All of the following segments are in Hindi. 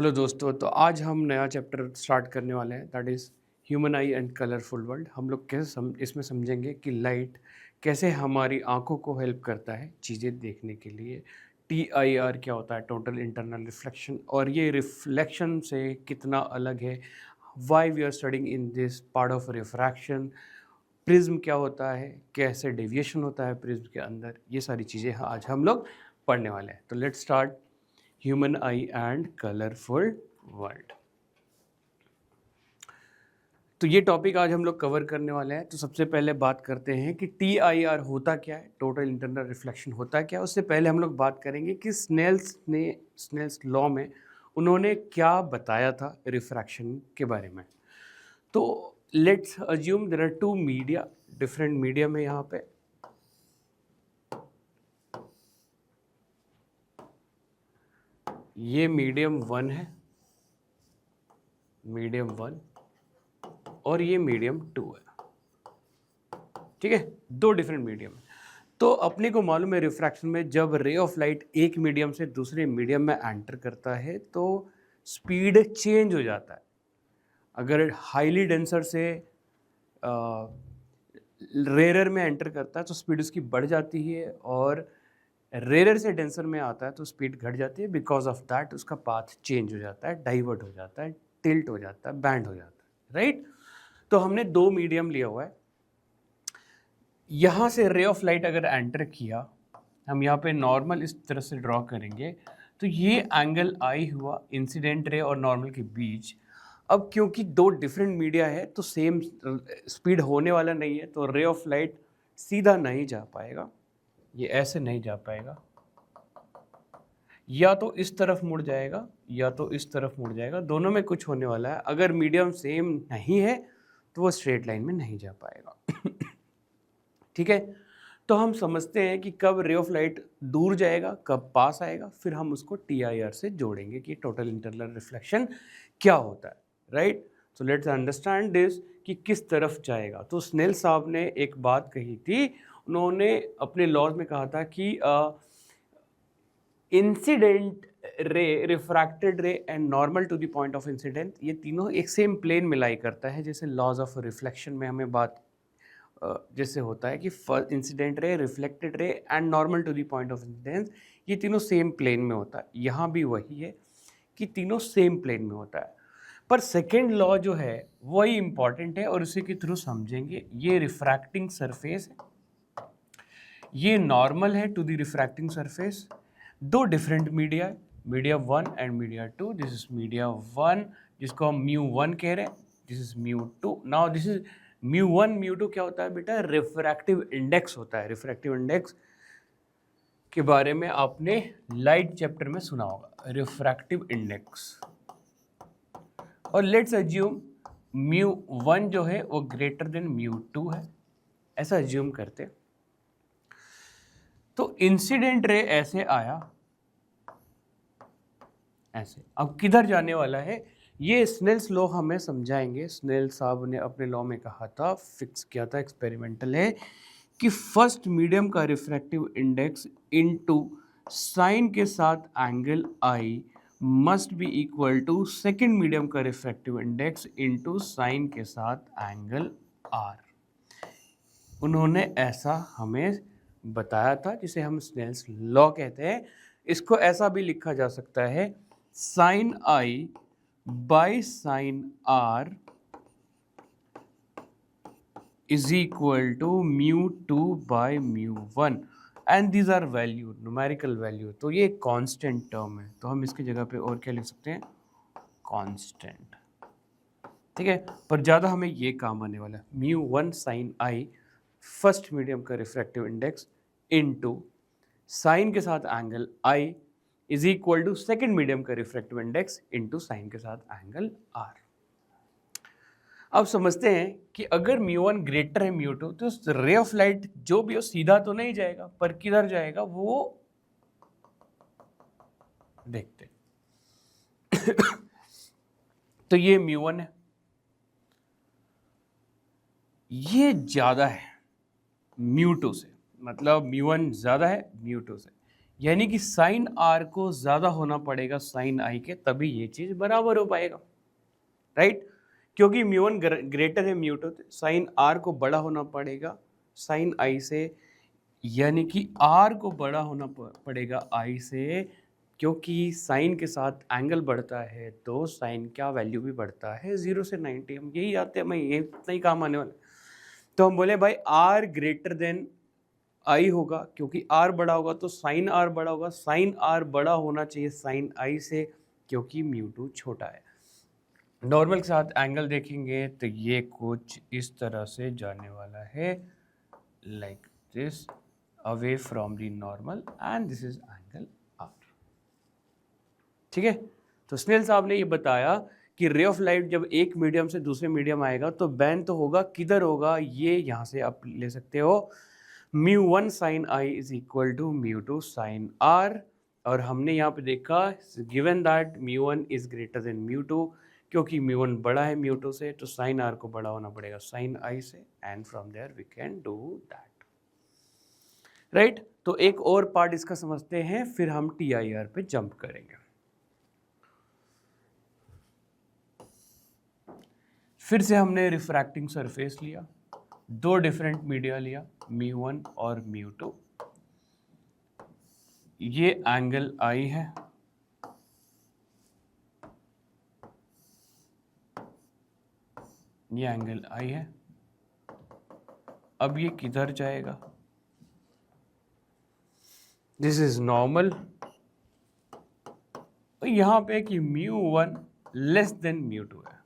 हेलो दोस्तों, तो आज हम नया चैप्टर स्टार्ट करने वाले हैं, that is human I and colourful world. हम लोग कैसे इसमें समझेंगे कि लाइट कैसे हमारी आंखों को हेल्प करता है चीज़ें देखने के लिए। TIR क्या होता है, टोटल इंटरनल रिफ्लेक्शन, और ये रिफ्लेक्शन से कितना अलग है, why we are studying in this part of refraction. Prism क्या होता है, कैसे डेविएशन होता है प्रिज्म के अंदर, ये सारी चीज़ें आज हम लोग पढ़ने वाले हैं। तो let's start human I and colourful world. तो ये टॉपिक आज हम लोग कवर करने वाले हैं। तो सबसे पहले बात करते हैं कि TIR होता क्या है, टोटल इंटरनल रिफ्लेक्शन होता क्या है। उससे पहले हम लोग बात करेंगे कि स्नेल्स लॉ में उन्होंने क्या बताया था रिफ्रैक्शन के बारे में। तो let's assume there are two media, different medium है यहाँ पे। ये मीडियम 1 है, मीडियम 1, और ये मीडियम 2 है। ठीक है, दो डिफरेंट मीडियम है। तो अपने को मालूम है रिफ्रैक्शन में जब रे ऑफ लाइट एक मीडियम से दूसरे मीडियम में एंटर करता है तो स्पीड चेंज हो जाता है। अगर हाईली डेंसर से रेयर में एंटर करता है तो स्पीड उसकी बढ़ जाती है, और रेयर से डेंसर में आता है तो स्पीड घट जाती है। बिकॉज ऑफ दैट उसका पाथ चेंज हो जाता है, डाइवर्ट हो जाता है, टिल्ट हो जाता है, बैंड हो जाता है, राइट। तो हमने दो मीडियम लिया हुआ है। यहाँ से रे ऑफ लाइट अगर एंटर किया, हम यहाँ पे नॉर्मल इस तरह से ड्रॉ करेंगे, तो ये एंगल आई हुआ इंसिडेंट रे और नॉर्मल के बीच। अब क्योंकि दो डिफरेंट मीडिया है तो सेम स्पीड होने वाला नहीं है, तो रे ऑफ लाइट सीधा नहीं जा पाएगा, ये ऐसे नहीं जा पाएगा, या तो इस तरफ मुड़ जाएगा या तो इस तरफ मुड़ जाएगा, दोनों में कुछ होने वाला है। अगर मीडियम सेम नहीं है तो वो स्ट्रेट लाइन में नहीं जा पाएगा। ठीक है, तो हम समझते हैं कि कब रे ऑफ लाइट दूर जाएगा, कब पास आएगा, फिर हम उसको TIR से जोड़ेंगे कि टोटल इंटरनल रिफ्लेक्शन क्या होता है, right. So let's understand this कि किस तरफ जाएगा। तो स्नेल साहब ने एक बात कही थी, उन्होंने अपने लॉज में कहा था कि incident ray, refracted ray and normal to the point of incident, ये तीनों एक सेम प्लेन में लाई करता है। जैसे लॉज ऑफ रिफ्लेक्शन में हमें बात जैसे होता है कि first incident ray, reflected ray and normal to the point of incidence, ये तीनों सेम प्लेन में होता है। यहाँ भी वही है कि तीनों सेम प्लेन में होता है। पर सेकेंड लॉ जो है वही इंपॉर्टेंट है और उसी के थ्रू समझेंगे। ये रिफ्रैक्टिंग सरफेस है, ये नॉर्मल है टू द रिफ्रैक्टिंग सरफेस। दो डिफरेंट मीडिया है, media 1 and media 2। This is media 1 जिसको हम μ1 कह रहे हैं, this is μ2। Now this is μ1 μ2 क्या होता है बेटा, रिफ्रैक्टिव इंडेक्स होता है। रिफ्रैक्टिव इंडेक्स के बारे में आपने लाइट चैप्टर में सुना होगा, रिफ्रैक्टिव इंडेक्स। और लेट्स अज्यूम μ1 जो है वो ग्रेटर देन μ2 है, ऐसा अज्यूम करते। तो इंसिडेंट रे ऐसे आया, ऐसे, अब किधर जाने वाला है ये स्नेल्स लॉ हमें समझाएंगे। स्नेल साहब ने अपने लॉ में कहा था, फिक्स किया था, एक्सपेरिमेंटल है, कि फर्स्ट मीडियम का रिफ्रैक्टिव इंडेक्स इनटू साइन के साथ angle I must be equal to second medium का रिफ्रैक्टिव इंडेक्स इनटू साइन के साथ एंगल आर। उन्होंने ऐसा हमें बताया था, जिसे हम स्नेल्स लॉ कहते हैं। इसको ऐसा भी लिखा जा सकता है, sine I by sine R is equal to μ2 by μ1 and these are value, numerical value। तो ये कांस्टेंट टर्म है, तो हम इसकी जगह पे और क्या लिख सकते हैं, कांस्टेंट। ठीक है, पर ज़्यादा हमें ये काम आने वाला है। μ1 साइन आई फर्स्ट मीडियम का रिफ्रैक्टिव इंडेक्स इनटू साइन के साथ angle I is equal to second medium का रिफ्रैक्टिव इंडेक्स इनटू साइन के साथ एंगल आर। अब समझते हैं कि अगर μ1 ग्रेटर है μ2 तो रे ऑफ लाइट जो भी हो सीधा तो नहीं जाएगा, पर किधर जाएगा वो देखते। तो ये μ1 है, ये ज्यादा है μ2 से, मतलब μ1 ज्यादा है μ2 से। यानी कि साइन आर को ज़्यादा होना पड़ेगा साइन आई के, तभी ये चीज़ बराबर हो पाएगा, राइट। क्योंकि म्यू वन ग्रेटर है म्यू टू, साइन आर को बड़ा होना पड़ेगा साइन आई से, यानी कि आर को बड़ा होना पड़ेगा आई से, क्योंकि साइन के साथ एंगल बढ़ता है तो साइन का वैल्यू भी बढ़ता है 0 से 90। हम यही आते हैं, मैं ये इतना ही काम आने वाला। तो हम बोले भाई आर ग्रेटर देन आई होगा, क्योंकि आर बड़ा होगा तो साइन आर बड़ा होगा, साइन आर बड़ा होना चाहिए साइन आई से, क्योंकि म्यू टू छोटा है। नॉर्मल के साथ एंगल देखेंगे तो ये कुछ इस तरह से जाने वाला है, like this, away from the normal, and this is angle R. ठीक है, तो स्नेल साहब ने ये बताया कि रे ऑफ लाइट जब एक मीडियम से दूसरे मीडियम आएगा तो बैंड तो होगा, किधर होगा, ये यहाँ से आप ले सकते हो, mu one sine I is equal to mu two sine R. और हमने यहाँ पे देखा given that mu one is greater than mu two, क्योंकि म्यू वन बड़ा है म्यू टू से, तो साइन आर को बड़ा होना पड़ेगा साइन आई से, and from there we can do that, right. तो एक और पार्ट इसका समझते हैं, फिर हम टी आई आर पे जंप करेंगे। फिर से हमने रिफ्रैक्टिंग सरफेस लिया, दो डिफरेंट मीडिया लिया, म्यू वन और म्यू टू। ये एंगल आई है, ये एंगल आई है। अब ये किधर जाएगा, दिस इज नॉर्मल। तो यहां पे कि mu one less than mu to है,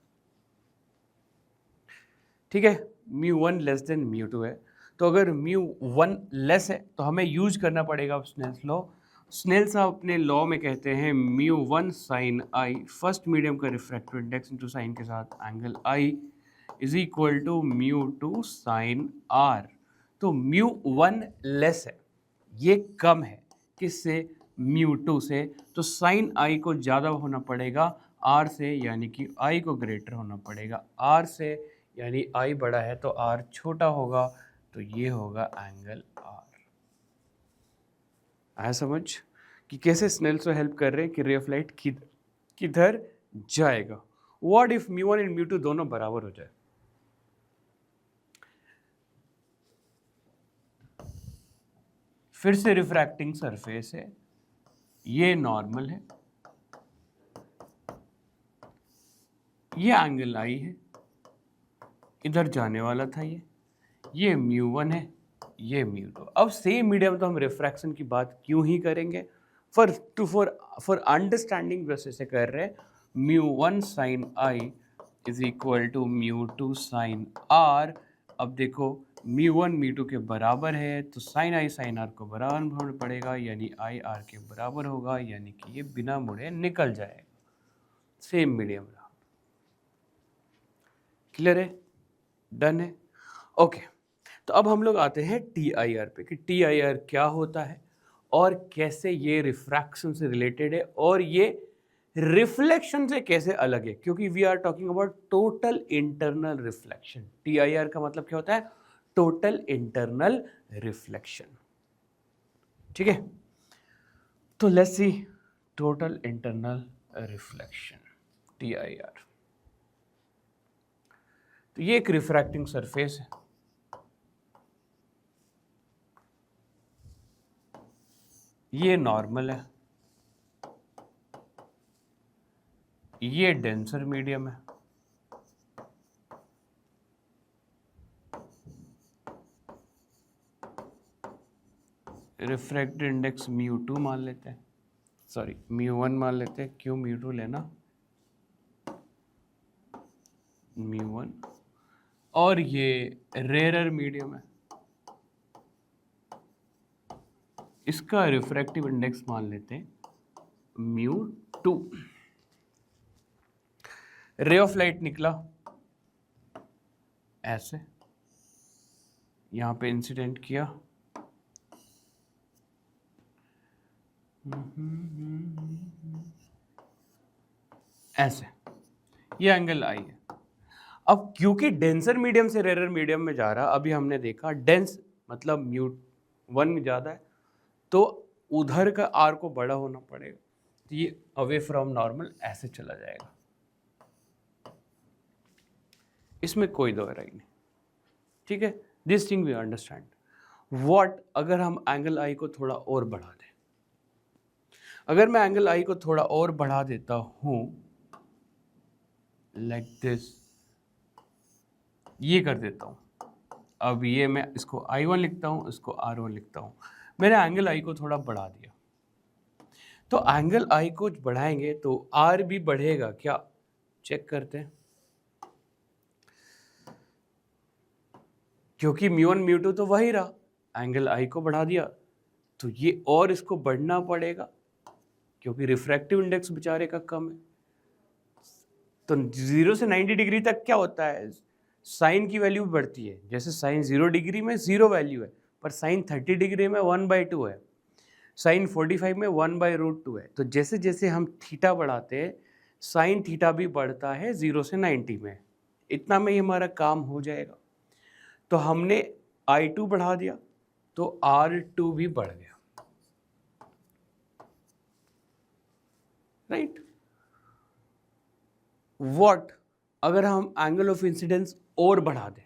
ठीक है, mu one less than mu to है। तो अगर म्यू वन लेस है तो हमें यूज करना पड़ेगा स्नेल्स लॉ। स्नेल साहब अपने लॉ में कहते हैं mu one sine I, first medium का रिफ्रैक्टिव इंडेक्स इनटू साइन के साथ angle I is equal to mu two sine R. तो म्यू वन लेस है, ये कम है किससे, म्यू टू से, तो साइन आई को ज़्यादा होना पड़ेगा आर से, यानी कि आई को ग्रेटर होना पड़ेगा आर से, यानी आई बड़ा है तो आर छोटा होगा, तो ये होगा एंगल आर। आया समझ कि कैसे स्नेल्स हेल्प कर रहे हैं कि रे ऑफ लाइट किधर जाएगा। What if mu one and mu two दोनों बराबर हो जाए, फिर से रिफ्रैक्टिंग सरफेस है, ये नॉर्मल है, ये एंगल आई है, इधर जाने वाला था ये म्यू वन है, ये म्यू टू। अब सेम मीडियम तो हम रिफ्रैक्शन की बात क्यों ही करेंगे, फॉर अंडरस्टैंडिंग वैसे से कर रहे हैं, mu one sine I is equal to mu two sine R. अब देखो म्यू वन म्यू टू के बराबर है, तो साइन आई साइन आर को बराबर होना पड़ेगा, यानी आई आर के बराबर होगा, यानी कि ये बिना मुड़े निकल जाएगा, सेम मीडियम रहा। क्लियर है, डन है, ओके। तो अब हम लोग आते हैं टी आई आर पे कि टी आई आर क्या होता है और कैसे ये रिफ्रैक्शन से रिलेटेड है और ये रिफ्लेक्शन से कैसे अलग है, क्योंकि we are talking about total internal reflection. T I R का मतलब क्या होता है, टोटल इंटरनल रिफ्लेक्शन, ठीक है। तो let's see total internal reflection, T I are. तो ये एक रिफ्रैक्टिंग सरफेस है, ये नॉर्मल है, ये डेंसर मीडियम है, रिफ्रैक्टिव इंडेक्स म्यू टू मान लेते हैं, सॉरी म्यू वन मान लेते हैं, क्यों म्यू टू लेना, म्यू वन। और ये रेयर मीडियम है, इसका रिफ्रैक्टिव इंडेक्स मान लेते हैं mu two. Ray of light निकला ऐसे, यहां पे इंसिडेंट किया, ऐसे, ये एंगल आई है। अब क्योंकि डेंसर मीडियम से रेयर मीडियम में जा रहा, अभी हमने देखा डेंस मतलब म्यू वन में ज़्यादा है, तो उधर का आर को बड़ा होना पड़ेगा, तो ये अवे फ्रॉम नॉर्मल ऐसे चला जाएगा। इसमें कोई दो राय नहीं, ठीक है। This thing we understand. What अगर हम एंगल आई को थोड़ा और बढ़ा दें, अगर मैं एंगल आई को थोड़ा और बढ़ा देता हूं लाइक दिस, ये कर देता हूं, अब ये मैं इसको I1 लिखता हूं, इसको R1 लिखता हूं, मैंने एंगल आई को थोड़ा बढ़ा दिया, तो एंगल आई को बढ़ाएंगे तो R भी बढ़ेगा क्या, चेक करते हैं। क्योंकि म्यू1 म्यू2 तो वही रहा, एंगल आई को बढ़ा दिया तो ये और इसको बढ़ना पड़ेगा, क्योंकि रिफ्रैक्टिव इंडेक्स बेचारे का कम है। तो 0 से 90 डिग्री तक क्या होता है, साइन की वैल्यू बढ़ती है। जैसे साइन 0 डिग्री में 0 वैल्यू है, पर साइन 30 डिग्री में 1/2 है, साइन 45 में 1/√2 है। तो जैसे जैसे हम थीटा बढ़ाते हैं, साइन थीटा भी बढ़ता है 0 से 90 में। इतना में ही हमारा काम हो जाएगा। तो हमने I2 बढ़ा दिया तो R2 भी बढ़ गया, राइट। व्हाट अगर हम एंगल ऑफ इंसिडेंस और बढ़ा दें,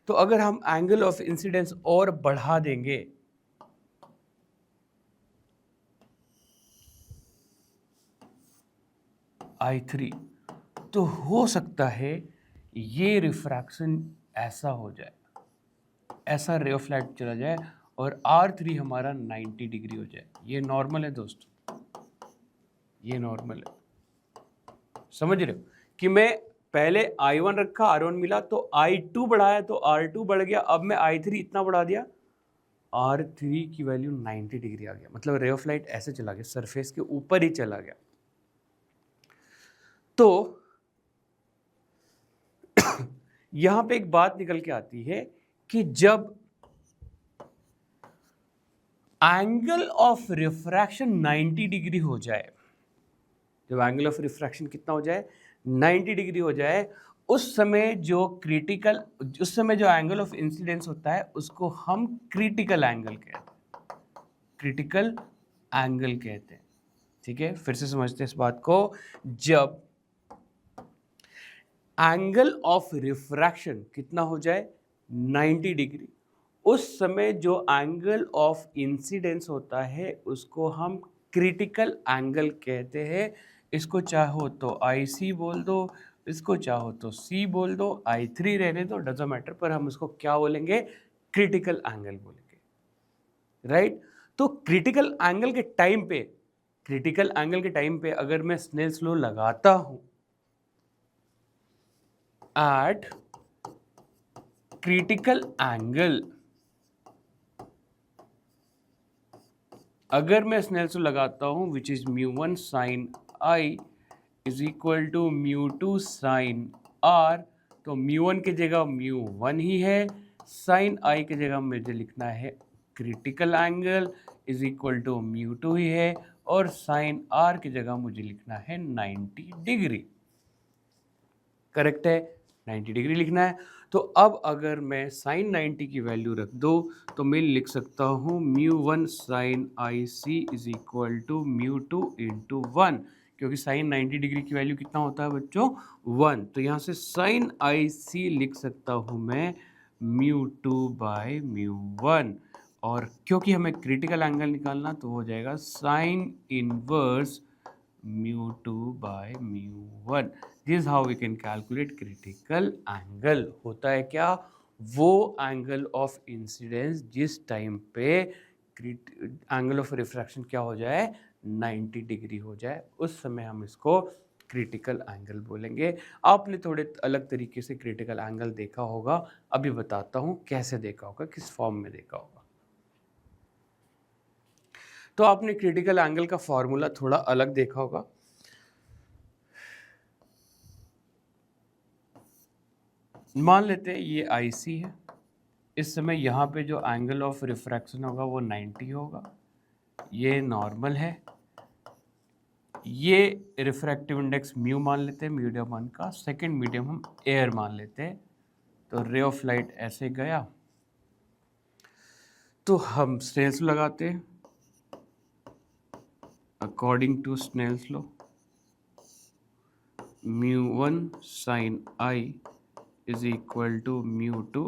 तो अगर हम एंगल ऑफ इंसिडेंस और बढ़ा देंगे I3, तो हो सकता है ये रिफ्रैक्शन ऐसा हो जाए, ऐसा रे ऑफ लाइट चला जाए और R3 हमारा 90 डिग्री हो जाए। ये नॉर्मल है दोस्तों, ये नॉर्मल है। समझ रहे हो कि मैं पहले I1 रखा, R1 मिला, तो I2 बढ़ाया तो R2 बढ़ गया। अब मैं I3 इतना बढ़ा दिया, R3 की वैल्यू 90 डिग्री आ गया। मतलब रे ऑफ लाइट ऐसे चला गया, सरफेस के ऊपर ही चला गया। तो यहां पे एक बात निकल के आती है कि जब एंगल ऑफ रिफ्रैक्शन 90 डिग्री हो जाए, जब एंगल ऑफ रिफ्रैक्शन कितना हो जाए, 90 डिग्री हो जाए, उस समय जो एंगल ऑफ इंसिडेंस होता है उसको हम क्रिटिकल एंगल कहते हैं, क्रिटिकल एंगल कहते हैं। ठीक है, फिर से समझते हैं इस बात को। जब एंगल ऑफ रिफ्रैक्शन कितना हो जाए, 90 डिग्री, उस समय जो एंगल ऑफ इंसिडेंस होता है उसको हम क्रिटिकल एंगल कहते हैं। इसको चाहो तो IC बोल दो, इसको चाहो तो C बोल दो, I3 रहने दो, डजंट मैटर, पर हम इसको क्या बोलेंगे, क्रिटिकल एंगल बोलेंगे, राइट। तो क्रिटिकल एंगल के टाइम पे अगर मैं स्नेल्स लॉ लगाता हूं एट क्रिटिकल एंगल, अगर मैं स्नेल्स लॉ लगाता हूं which is μ1 sine I is equal to μ2 sine R, तो μ1 की जगह μ1 ही है, साइन I की जगह मुझे लिखना है critical angle is equal to μ2 ही है, और साइन R की जगह मुझे लिखना है 90 डिग्री। करेक्ट है, 90 डिग्री लिखना है। तो अब अगर मैं साइन 90 की वैल्यू रख दो तो मैं लिख सकता हूँ μ1 sine IC is equal to μ2 into 1, क्योंकि साइन 90 डिग्री की वैल्यू कितना होता है बच्चों, 1। तो यहाँ से साइन IC लिख सकता हूँ मैं μ2/μ1, और क्योंकि हमें क्रिटिकल एंगल निकालना तो हो जाएगा sine inverse μ2/μ1। This is how we can calculate critical angle. होता है क्या, वो एंगल ऑफ इंसिडेंस जिस टाइम पे एंगल ऑफ रिफ्रैक्शन क्या हो जाए, 90 डिग्री हो जाए, उस समय हम इसको क्रिटिकल एंगल बोलेंगे। आपने थोड़े अलग तरीके से क्रिटिकल एंगल देखा होगा, अभी बताता हूँ कैसे देखा होगा, किस फॉर्म में देखा होगा। तो आपने क्रिटिकल एंगल का फॉर्मूला थोड़ा अलग देखा होगा। मान लेते हैं ये IC है, इस समय यहाँ पे जो एंगल ऑफ रिफ्रैक्शन होगा वो 90 होगा, ये नॉर्मल है, ये रिफ्रैक्टिव इंडेक्स म्यू मान लेते हैं, मीडियम 1 का, सेकेंड मीडियम हम एयर मान लेते हैं। तो रे ऑफ लाइट ऐसे गया, तो हम स्नेल्स लगाते हैं, according to Snell's law mu1 sin I is equal to mu2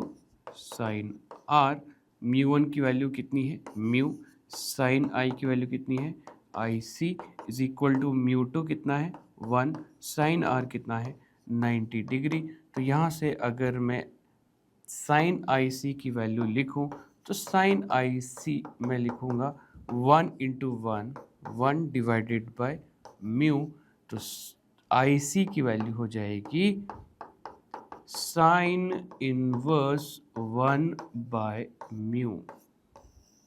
sin R। mu1 की वैल्यू कितनी है म्यू, sin I की वैल्यू कितनी है IC is equal to mu2 कितना है 1, sin R कितना है 90 डिग्री। तो यहाँ से अगर मैं sin IC की वैल्यू लिखूं तो sin IC मैं लिखूंगा 1 इंटू 1 डिवाइडेड बाय म्यू। तो IC की वैल्यू हो जाएगी साइन इनवर्स 1 बाय म्यू।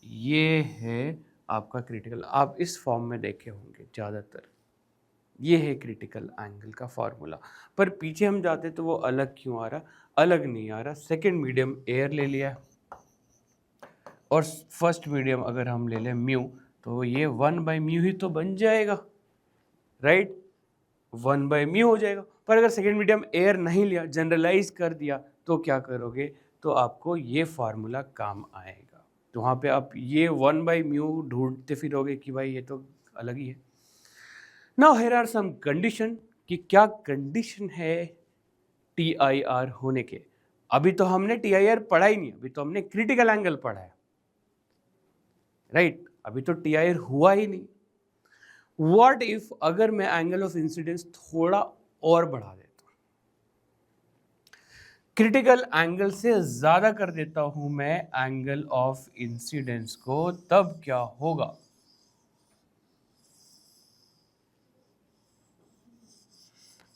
ये है आपका क्रिटिकल, आप इस फॉर्म में देखे होंगे ज़्यादातर। ये है क्रिटिकल एंगल का फॉर्मूला। पर पीछे हम जाते तो वो अलग क्यों आ रहा, अलग नहीं आ रहा। सेकंड मीडियम एयर ले लिया और फर्स्ट मीडियम अगर हम ले लें म्यू, तो ये 1 बाय म्यू ही तो बन जाएगा, राइट 1 बाय म्यू हो जाएगा। पर अगर सेकेंड मीडियम एयर नहीं लिया, जनरलाइज कर दिया, तो क्या करोगे, तो आपको ये फार्मूला काम आएगा। तो वहाँ पे आप ये 1 बाय म्यू ढूंढते फिरोगे कि भाई ये तो अलग ही है। Now here are some condition कि क्या कंडीशन है TIR होने के। अभी तो हमने TIR पढ़ा ही नहीं, अभी तो हमने क्रिटिकल एंगल पढ़ा है, राइट अभी तो TIR हुआ ही नहीं। व्हाट इफ अगर मैं एंगल ऑफ इंसिडेंस थोड़ा और बढ़ा देता हूं, क्रिटिकल एंगल से ज्यादा कर देता हूं मैं एंगल ऑफ इंसिडेंस को, तब क्या होगा।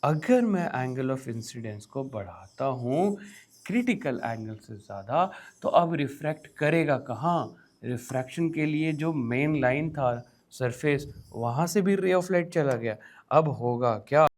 अगर मैं एंगल ऑफ इंसिडेंस को बढ़ाता हूं क्रिटिकल एंगल से ज़्यादा, तो अब रिफ्रैक्ट करेगा कहाँ, रिफ्रैक्शन के लिए जो मेन लाइन था सरफेस, वहाँ से भी रे ऑफ लाइट चला गया। अब होगा क्या,